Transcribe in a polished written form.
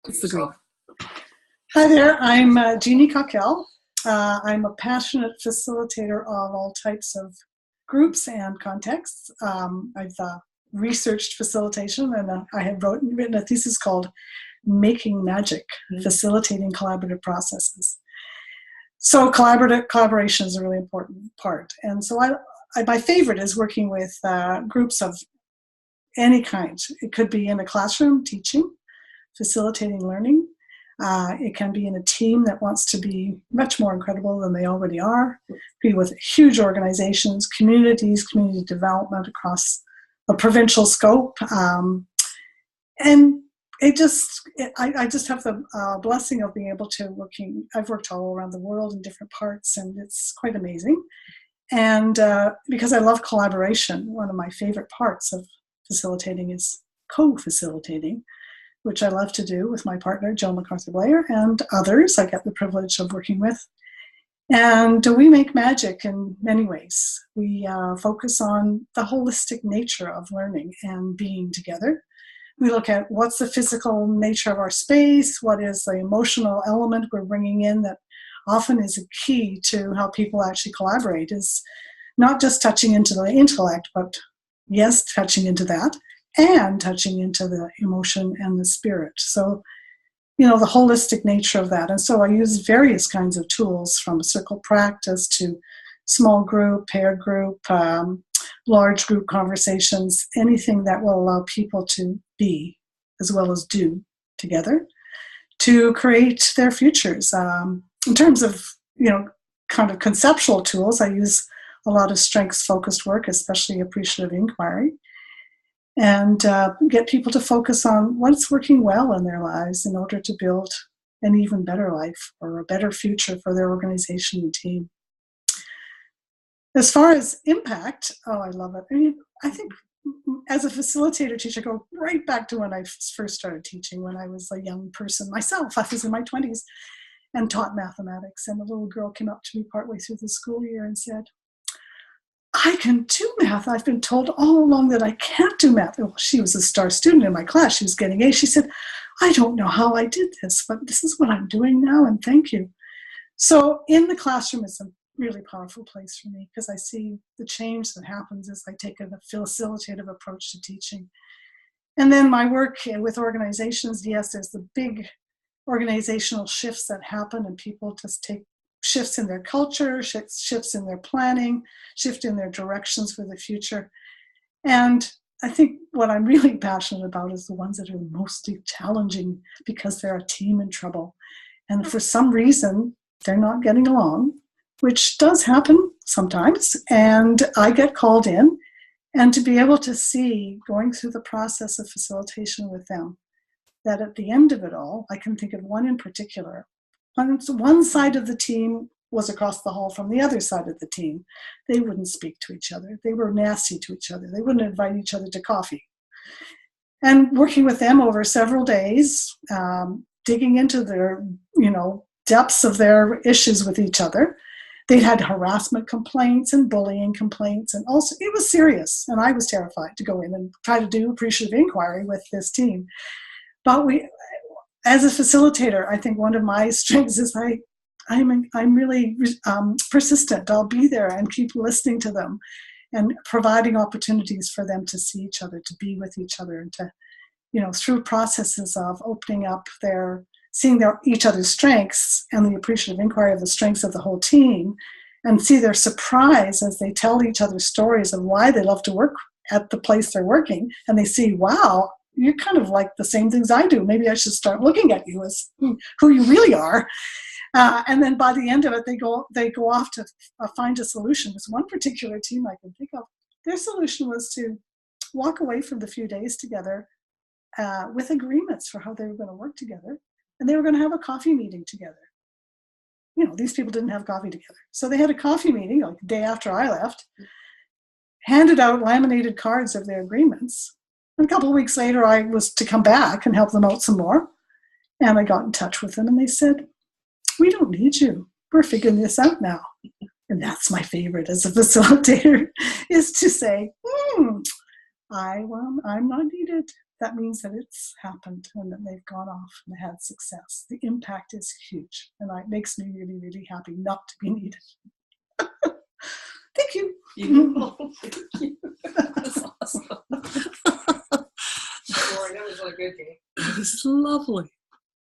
It's the green. Hi there, I'm Jeanie Cockell. I'm a passionate facilitator of all types of groups and contexts. I've researched facilitation, and I have written a thesis called Making Magic, Facilitating Collaborative Processes. So collaboration is a really important part. And so my favorite is working with groups of any kind. It could be in a classroom teaching, facilitating learning. It can be in a team that wants to be much more incredible than they already are. Be with huge organizations, communities, community development across a provincial scope. And I just have the blessing of being able to I've worked all around the world in different parts, and it's quite amazing. And because I love collaboration, one of my favorite parts of facilitating is co-facilitating, which I love to do with my partner, Joe MacArthur-Blair, and others I get the privilege of working with. And we make magic in many ways. We focus on the holistic nature of learning and being together. We look at what's the physical nature of our space, what is the emotional element we're bringing in that often is a key to how people actually collaborate, is not just touching into the intellect, but yes, touching into that, and touching into the emotion and the spirit. So, the holistic nature of that. And so I use various kinds of tools, from circle practice to small group, paired group, large group conversations, anything that will allow people to be as well as do together to create their futures. In terms of, kind of conceptual tools, I use a lot of strengths-focused work, especially appreciative inquiry, and get people to focus on what's working well in their lives in order to build an even better life or a better future for their organization and team. As far as impact, I love it. I think as a facilitator teacher, I go right back to when I first started teaching, when I was a young person myself. I was in my 20s and taught mathematics, and a little girl came up to me partway through the school year and said, "I can do math. I've been told all along that I can't do math." Well, she was a star student in my class. She was getting A's. She said, "I don't know how I did this, but this is what I'm doing now, and thank you." So in the classroom is a really powerful place for me, because I see the change that happens as I take a facilitative approach to teaching. And then my work with organizations, yes, there's the big organizational shifts that happen, and people just take shifts in their culture, shifts in their planning, shift in their directions for the future. And I think what I'm really passionate about is the ones that are mostly challenging, because they're a team in trouble. And for some reason, they're not getting along, which does happen sometimes. And I get called in, and to be able to see, going through the process of facilitation with them, that at the end of it all, I can think of one in particular. One side of the team was across the hall from the other side of the team. They wouldn't speak to each other. They were nasty to each other. They wouldn't invite each other to coffee. And working with them over several days, digging into their, depths of their issues with each other. They'd had harassment complaints and bullying complaints, and also it was serious. And I was terrified to go in and try to do appreciative inquiry with this team. But as a facilitator, I think one of my strengths is I'm really persistent. I'll be there and keep listening to them and providing opportunities for them to see each other, to be with each other, and to, through processes of opening up seeing each other's strengths and the appreciative inquiry of the strengths of the whole team, and see their surprise as they tell each other stories of why they love to work at the place they're working, and they see, wow, you're kind of like the same things I do. Maybe I should start looking at you as who you really are. And then by the end of it, they go off to find a solution. There's one particular team I can think of. Their solution was to walk away from the few days together with agreements for how they were going to work together. And they were going to have a coffee meeting together. These people didn't have coffee together. So they had a coffee meeting like the day after I left, handed out laminated cards of their agreements. And a couple of weeks later, I was to come back and help them out some more. And I got in touch with them, and they said, "We don't need you. We're figuring this out now." And that's my favorite as a facilitator, is to say, I'm not needed. that means that it's happened and that they've gone off and had success. The impact is huge, and it makes me really, really happy not to be needed. Thank you. Beautiful. Thank you. That's awesome. That was really good, Jeanie. It was lovely.